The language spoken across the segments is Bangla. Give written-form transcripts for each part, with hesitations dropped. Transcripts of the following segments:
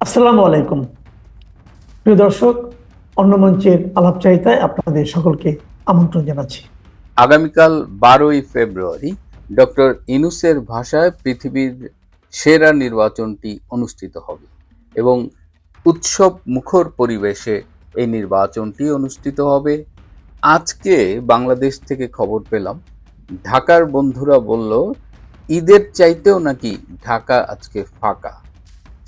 আসসালামু আলাইকুম প্রিয় দর্শক। অন্য মঞ্চের আলাপচারিতায় আপনাদের সকলকে আমন্ত্রণ জানাচ্ছি। আগামীকাল 12ই ফেব্রুয়ারি ডক্টর ইনুসের ভাষায় পৃথিবীর সেরা নির্বাচনটি অনুষ্ঠিত হবে এবং উৎসব মুখর পরিবেশে এই নির্বাচনটি অনুষ্ঠিত হবে। আজকে বাংলাদেশ থেকে খবর পেলাম, ঢাকার বন্ধুরা বলল ঈদের চাইতেও নাকি ঢাকা আজকে ফাঁকা।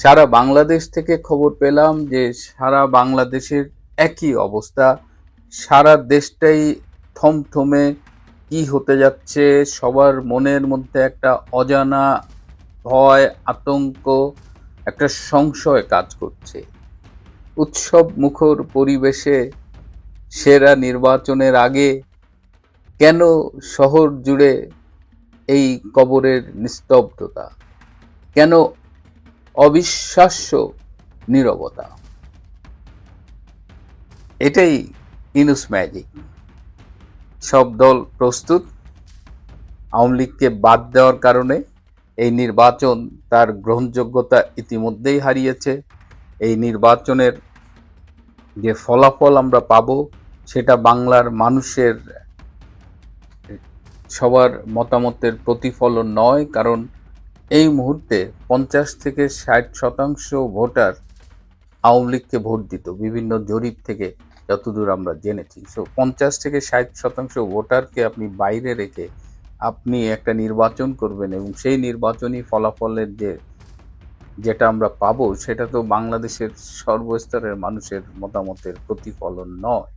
সারা বাংলাদেশ থেকে খবর পেলাম যে সারা বাংলাদেশের একই অবস্থা, সারা দেশটাই থমথমে। কি হতে যাচ্ছে সবার মনের মধ্যে একটা অজানা ভয়, আতঙ্ক, একটা সংশয় কাজ করছে। উৎসব মুখর পরিবেশে সেরা নির্বাচনের আগে কেন শহর জুড়ে এই কবরের নিস্তব্ধতা, কেন অবিশ্বাস্য নীরবতা? এটাই ইনুস ম্যাজিক। সব দল প্রস্তুত। আওয়ামী লীগকে বাদ দেওয়ার কারণে এই নির্বাচন তার গ্রহণযোগ্যতা ইতিমধ্যেই হারিয়েছে। এই নির্বাচনের যে ফলাফল আমরা পাব সেটা বাংলার মানুষের সবার মতামতের প্রতিফলন নয়, কারণ এই মুহূর্তে 50 থেকে 60% ভোটার আওয়ামী লীগকে ভোট দিত বিভিন্ন জরিপ থেকে যতদূর আমরা জেনেছি। 50 থেকে 60% ভোটারকে আপনি বাইরে রেখে আপনি একটা নির্বাচন করবেন এবং সেই নির্বাচনী ফলাফলের যেটা আমরা পাবো সেটা তো বাংলাদেশের সর্বস্তরের মানুষের মতামতের প্রতিফলন নয়।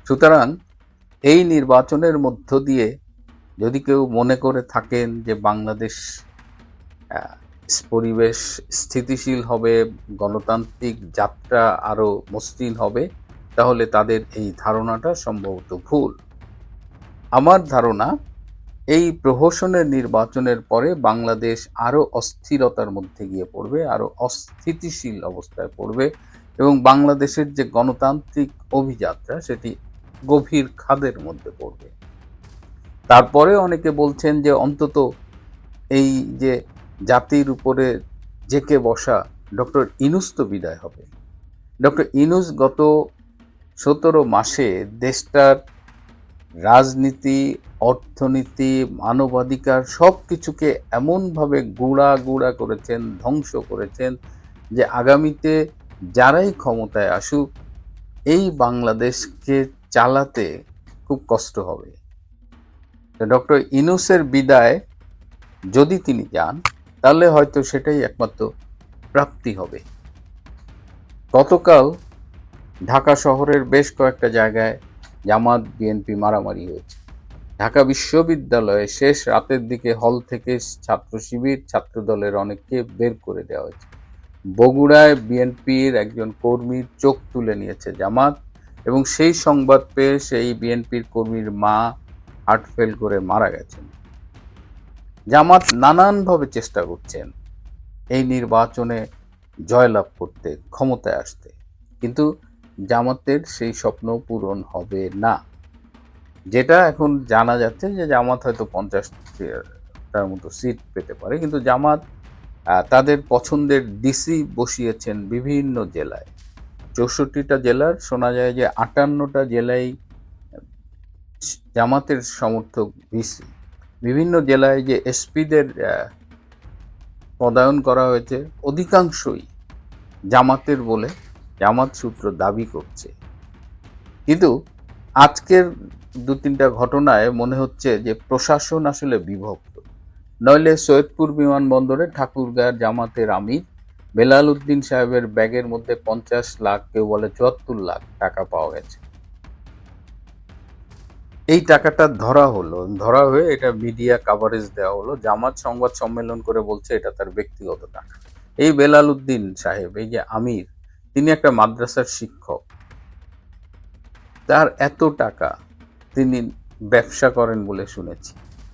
সুতরাং এই নির্বাচনের মধ্য দিয়ে যদি কেউ মনে করে থাকেন যে বাংলাদেশ পরিবেশ স্থিতিশীল হবে, গণতান্ত্রিক যাত্রা আরো মসৃণ হবে, তাহলে তাদের এই ধারণাটা সম্ভবত ভুল। আমার ধারণা এই প্রহসনের নির্বাচনের পরে বাংলাদেশ আরো অস্থিরতার মধ্যে গিয়ে পড়বে, আরো অস্থিতিশীল অবস্থায় পড়বে এবং বাংলাদেশের যে গণতান্ত্রিক অভিযাত্রা সেটি গভীর খাদের মধ্যে পড়বে। তারপরে অনেকে বলছেন যে অন্তত এই যে জাতির উপরে জেকে বসা ডক্টর ইনুস তো বিদায় হবে। ডক্টর ইনুস গত 17 মাসে দেশটার রাজনীতি, অর্থনীতি, মানবাধিকার সব কিছুকে এমনভাবে গুঁড়া করেছেন, ধ্বংস করেছেন যে আগামীতে যারাই ক্ষমতায় আসুক এই বাংলাদেশকে চালাতে খুব কষ্ট হবে। ডক্টর ইনুসের বিদায় যদি তিনি যান তাহলে হয়তো সেটাই একমাত্র প্রাপ্তি হবে। গতকাল ঢাকা শহরের বেশ কয়েকটা জায়গায় জামাত বিএনপি মারামারি হয়েছে। ঢাকা বিশ্ববিদ্যালয়ে শেষ রাতের দিকে হল থেকে ছাত্র শিবির, ছাত্র দলের অনেককে বের করে দেওয়া হয়েছে। বগুড়ায় বিএনপির একজন কর্মীর চোখ তুলে নিয়েছে জামাত এবং সেই সংবাদ পেয়ে সেই বিএনপির কর্মীর মা হার্ট ফেল করে মারা গেছেন। জামাত নানানভাবে চেষ্টা করছেন এই নির্বাচনে জয়লাভ করতে, ক্ষমতায় আসতে, কিন্তু জামাতের সেই স্বপ্ন পূরণ হবে না। যেটা এখন জানা যাচ্ছে যে জামাত হয়তো 50টার মতো সিট পেতে পারে, কিন্তু জামাত তাদের পছন্দের ডিসি বসিয়েছেন বিভিন্ন জেলায়। 64টা জেলার শোনা যায় যে 58টা জেলায় জামাতের সমর্থক ভিসি। বিভিন্ন জেলায় যে এসপিদের পদায়ন করা হয়েছে অধিকাংশই জামাতের বলে জামাত সূত্র দাবি করছে। কিন্তু আজকের 2-3টা ঘটনায় মনে হচ্ছে যে প্রশাসন আসলে বিভক্ত। নইলে সৈয়দপুর বিমানবন্দরে ঠাকুরগাঁয়ের জামাতের আমির বেলাল উদ্দিন সাহেবের ব্যাগের মধ্যে 50 লাখ, কেউ বলে 74 লাখ টাকা পাওয়া গেছে। এই টাকাটা ধরা হয়ে এটা মিডিয়া কাভারেজ দেওয়া হলো। জামাত সংবাদ সম্মেলন করে বলছে এটা তার ব্যক্তিগত টাকা। এই বেলাল উদ্দিন সাহেব, এই যে আমির, তিনি একটা মাদ্রাসার শিক্ষক। তার এত টাকা, তিনি ব্যবসা করেন বলে শুনেছি।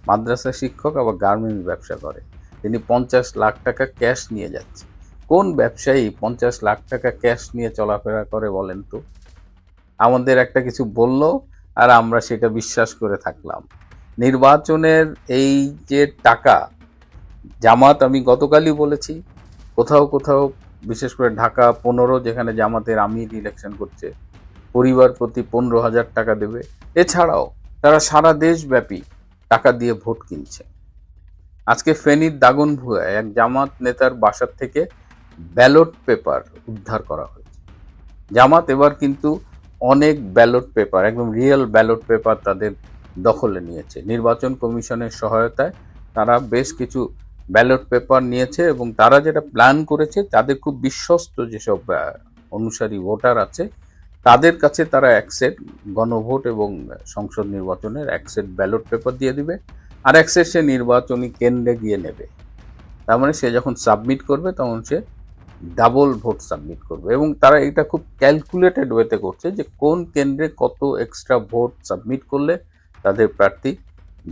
মাদ্রাসা শিক্ষক, আবার গার্মেন্টস ব্যবসা করে। তিনি 50 লাখ টাকা ক্যাশ নিয়ে যাচ্ছে। কোন ব্যবসায়ী 50 লাখ টাকা ক্যাশ নিয়ে চলাফেরা করে বলেন তো? আমাদের একটা কিছু বলল আর আমরা সেটা বিশ্বাস করে থাকলাম। নির্বাচনের এই যে টাকা, জামাত, আমি গতকালই বলেছি, কোথাও কোথাও বিশেষ করে ঢাকা 15 যেখানে জামাতের আমির ইলেকশন করছে, পরিবার প্রতি 15,000 টাকা দেবে। এছাড়াও তারা সারা দেশব্যাপী টাকা দিয়ে ভোট কিনছে। আজকে ফেনীর দাগনভূঞায় এক জামাত নেতার বাসার থেকে ব্যালট পেপার উদ্ধার করা হয়েছে। জামাত এবার কিন্তু অনেক ব্যালট পেপার, একদম রিয়েল ব্যালট পেপার তাদের দখলে নিয়েছে। নির্বাচন কমিশনের সহায়তায় তারা বেশ কিছু ব্যালট পেপার নিয়েছে এবং তারা যেটা প্ল্যান করেছে, তাদের খুব বিশ্বস্ত যেসব অনুসারী ভোটার আছে তাদের কাছে তারা এক সেট গণভোট এবং সংসদ নির্বাচনের এক সেট ব্যালট পেপার দিয়ে দিবে, আর এক সেট সে নির্বাচনী কেন্দ্রে গিয়ে নেবে। তার মানে সে যখন সাবমিট করবে তখন সে ডাবল ভোট সাবমিট করবে, এবং তারা এটা খুব ক্যালকুলেটেড ওয়েতে করছে যে কোন কেন্দ্রে কত এক্সট্রা ভোট সাবমিট করলে তাদের প্রার্থী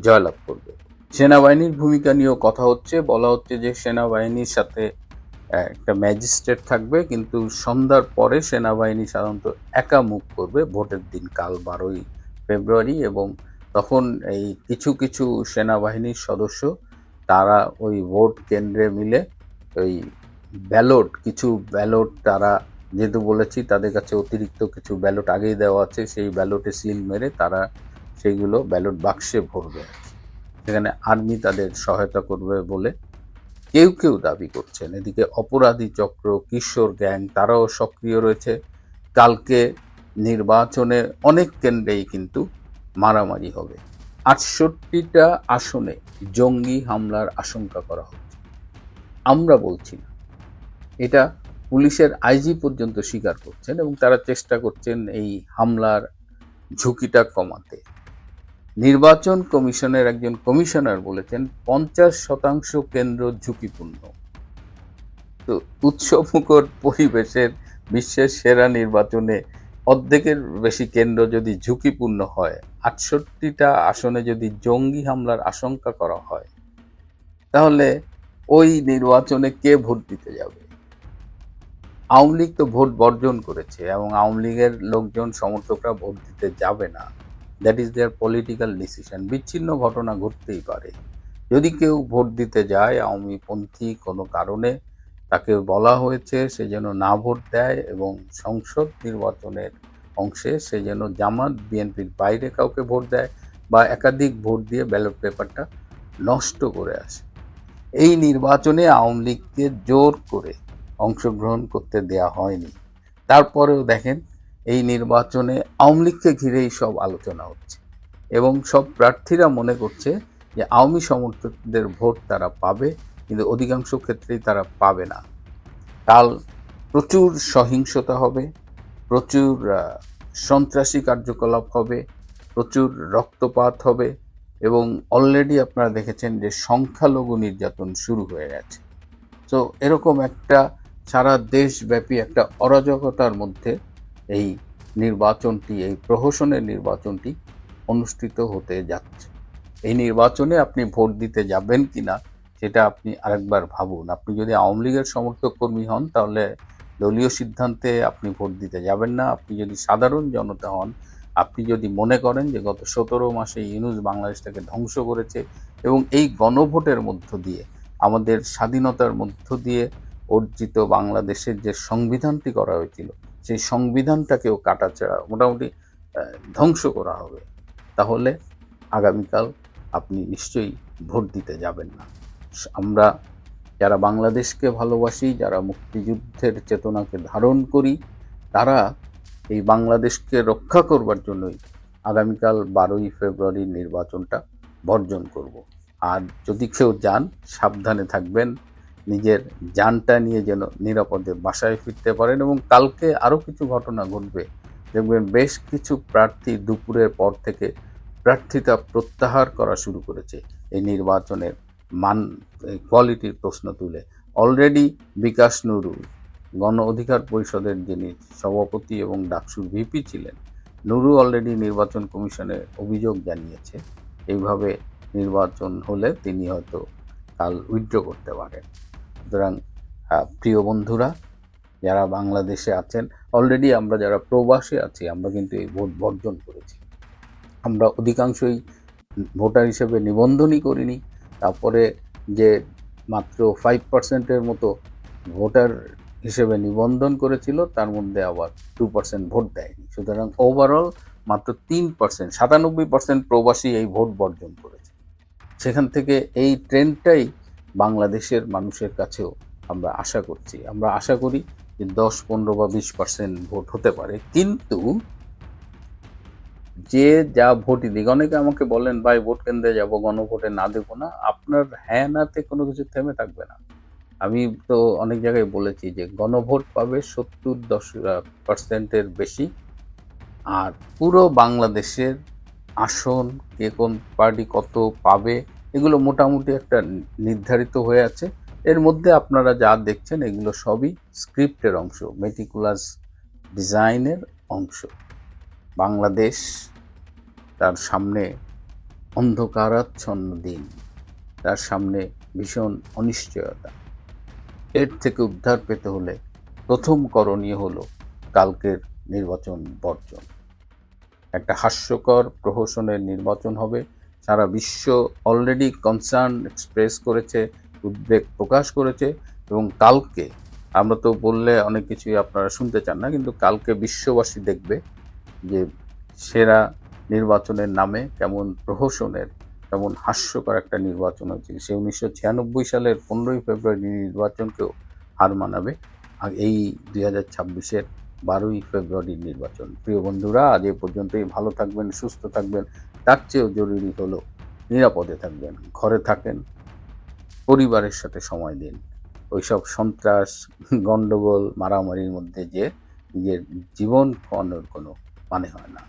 জয়লাভ করবে। সেনাবাহিনীর ভূমিকা নিয়েও কথা হচ্ছে, বলা হচ্ছে যে সেনাবাহিনীর সাথে একটা ম্যাজিস্ট্রেট থাকবে, কিন্তু সন্ধ্যার পরে সেনাবাহিনী সাধারণত একা মুভ করবে ভোটের দিন, কাল 12ই ফেব্রুয়ারি, এবং তখন এই কিছু কিছু সেনাবাহিনীর সদস্য তারা ওই ভোট কেন্দ্রে মিলে ওই কিছু ব্যালট তারা, যেহেতু বলেছি তাদের কাছে অতিরিক্ত কিছু ব্যালট আগেই দেওয়া আছে, সেই ব্যালটে সিল মেরে তারা সেইগুলো ব্যালট বাক্সে ভরবে। সেখানে আর্মি তাদের সহায়তা করবে বলে কেউ কেউ দাবি করছেন। এদিকে অপরাধী চক্র, কিশোর গ্যাং তারাও সক্রিয় রয়েছে। কালকে নির্বাচনে অনেক কেন্দ্রেই কিন্তু মারামারি হবে। 68টা আসনে জঙ্গি হামলার আশঙ্কা করা হচ্ছে। আমরা বলছি না, এটা পুলিশের আইজি পর্যন্ত স্বীকার করছেন এবং তারা চেষ্টা করছেন এই হামলার ঝুঁকিটা কমাতে। নির্বাচন কমিশনের একজন কমিশনার বলেছেন 50% কেন্দ্র ঝুঁকিপূর্ণ। তো উৎসবমুখর পরিবেশের বিশ্বের সেরা নির্বাচনে অর্ধেকের বেশি কেন্দ্র যদি ঝুঁকিপূর্ণ হয়, 68টা আসনে যদি জঙ্গি হামলার আশঙ্কা করা হয়, তাহলে ওই নির্বাচনে কে ভোট দিতে যাবে? আওয়ামী লীগ তো ভোট বর্জন করেছে এবং আওয়ামী লীগের লোকজন, সমর্থকরা ভোট দিতে যাবে না। That is their political decision. বিচ্ছিন্ন ঘটনা ঘটতেই পারে। যদি কেউ ভোট দিতে যায় আওয়ামীপন্থী কোনো কারণে, তাকে বলা হয়েছে সে যেন না ভোট দেয় এবং সংসদ নির্বাচনের অংশে সে যেন জামাত বিএনপির বাইরে কাউকে ভোট দেয় বা একাধিক ভোট দিয়ে ব্যালট পেপারটা নষ্ট করে আসে। এই নির্বাচনে আওয়ামী লীগকে জোর করে অংশগ্রহণ করতে দেয়া হয়নি। তারপরেও দেখেন এই নির্বাচনে আওয়ামী লীগকে ঘিরেই সব আলোচনা হচ্ছে এবং সব প্রার্থীরা মনে করছে যে আওয়ামী সমর্থকদের ভোট তারা পাবে, কিন্তু অধিকাংশ ক্ষেত্রেই তারা পাবে না। কাল প্রচুর সহিংসতা হবে, প্রচুর সন্ত্রাসী কার্যকলাপ হবে, প্রচুর রক্তপাত হবে এবং অলরেডি আপনারা দেখেছেন যে সংখ্যালঘু নির্যাতন শুরু হয়ে গেছে। তো এরকম একটা সারা দেশব্যাপী একটা অরাজকতার মধ্যে এই নির্বাচনটি, এই প্রহসনের নির্বাচনটি অনুষ্ঠিত হতে যাচ্ছে। এই নির্বাচনে আপনি ভোট দিতে যাবেন কিনা সেটা আপনি আরেকবার ভাবুন। আপনি যদি আওয়ামী লীগের সমর্থক কর্মী হন তাহলে দলীয় সিদ্ধান্তে আপনি ভোট দিতে যাবেন না। আপনি যদি সাধারণ জনতা হন, আপনি যদি মনে করেন যে গত 17 মাসে ইউনূস বাংলাদেশটাকে ধ্বংস করেছে এবং এই গণভোটের মধ্য দিয়ে, আমাদের স্বাধীনতার মধ্য দিয়ে অর্জিত বাংলাদেশের যে সংবিধানটি করা হয়েছিল, সেই সংবিধানটাকেও কাটাছেঁড়া, মোটামুটি ধ্বংস করা হবে, তাহলে আগামীকাল আপনি নিশ্চয়ই ভোট দিতে যাবেন না। আমরা যারা বাংলাদেশকে ভালোবাসি, যারা মুক্তিযুদ্ধের চেতনাকে ধারণ করি, তারা এই বাংলাদেশকে রক্ষা করবার জন্যই আগামীকাল 12ই ফেব্রুয়ারির নির্বাচনটা বর্জন করব। আর যদি কেউ যান, সাবধানে থাকবেন, নিজের জানটা নিয়ে যেন নিরাপদে বাসায় ফিরতে পারেন। এবং কালকে আরও কিছু ঘটনা ঘটবে, দেখবেন বেশ কিছু প্রার্থী দুপুরের পর থেকে প্রার্থিতা প্রত্যাহার করা শুরু করেছে এই নির্বাচনের কোয়ালিটির প্রশ্ন তুলে। অলরেডি বিকাশ নুরু, গণ অধিকার পরিষদের যিনি সভাপতি এবং ডাকসুর ভিপি ছিলেন, নুরু অলরেডি নির্বাচন কমিশনে অভিযোগ জানিয়েছে এইভাবে নির্বাচন হলে তিনি হয়তো কাল উইথড্র করতে পারেন। সুতরাং প্রিয় বন্ধুরা, যারা বাংলাদেশে আছেন, অলরেডি আমরা যারা প্রবাসে আছি, আমরা কিন্তু এই ভোট বর্জন করেছি। আমরা অধিকাংশই ভোটার হিসেবে নিবন্ধনই করিনি। তারপরে যে মাত্র 5%-এর মতো ভোটার হিসেবে নিবন্ধন করেছিল, তার মধ্যে আবার 2% ভোট দেয়নি। সুতরাং ওভারঅল মাত্র 3%, 97% প্রবাসী এই ভোট বর্জন করেছে। সেখান থেকে এই ট্রেন্ডটাই বাংলাদেশের মানুষের কাছেও আমরা আশা করছি। আমরা আশা করি যে 10, 15 বা 20% ভোট হতে পারে। কিন্তু যে যা ভোটই দিক, অনেকে আমাকে বলেন ভাই ভোট কেন্দ্রে যাব, গণভোটে না দেবো না। আপনার হ্যাঁ নাতে কোনো কিছু থেমে থাকবে না। আমি তো অনেক জায়গায় বলেছি যে গণভোট পাবে 70-10% বেশি, আর পুরো বাংলাদেশের আসন কে কোন পার্টি কত পাবে এগুলো মোটামুটি একটা নির্ধারিত হয়ে আছে। এর মধ্যে আপনারা যা দেখছেন এগুলো সবই স্ক্রিপ্টের অংশ, মেটিকুলাস ডিজাইনের অংশ। বাংলাদেশ তার সামনে অন্ধকারাচ্ছন্ন দিন, তার সামনে ভীষণ অনিশ্চয়তা। এর থেকে উদ্ধার পেতে হলে প্রথম করণীয় হলো কালকের নির্বাচন বর্জন। একটা হাস্যকর প্রহসনের নির্বাচন হবে। সারা বিশ্ব অলরেডি কনসার্ন এক্সপ্রেস করেছে, উদ্বেগ প্রকাশ করেছে, এবং কালকে আমরা তো বললে অনেক কিছুই আপনারা শুনতে চান না, কিন্তু কালকে বিশ্ববাসী দেখবে যে সেরা নির্বাচনের নামে কেমন প্রহসনের, কেমন হাস্যকর একটা নির্বাচন হয়েছিল। সে 1996 সালের 15ই ফেব্রুয়ারি নির্বাচনকেও হার মানাবে আর এই 2026-এর 12ই ফেব্রুয়ারির নির্বাচন। প্রিয় বন্ধুরা, আজ এ পর্যন্তই। ভালো থাকবেন, সুস্থ থাকবেন। তার চেয়েও জরুরি হলো নিরাপদে থাকবেন, ঘরে থাকেন, পরিবারের সাথে সময় দিন। ওইসব সন্ত্রাস, গণ্ডগোল, মারামারির মধ্যে যে নিজের জীবন খোয়ানোর কোনো মানে হয় না।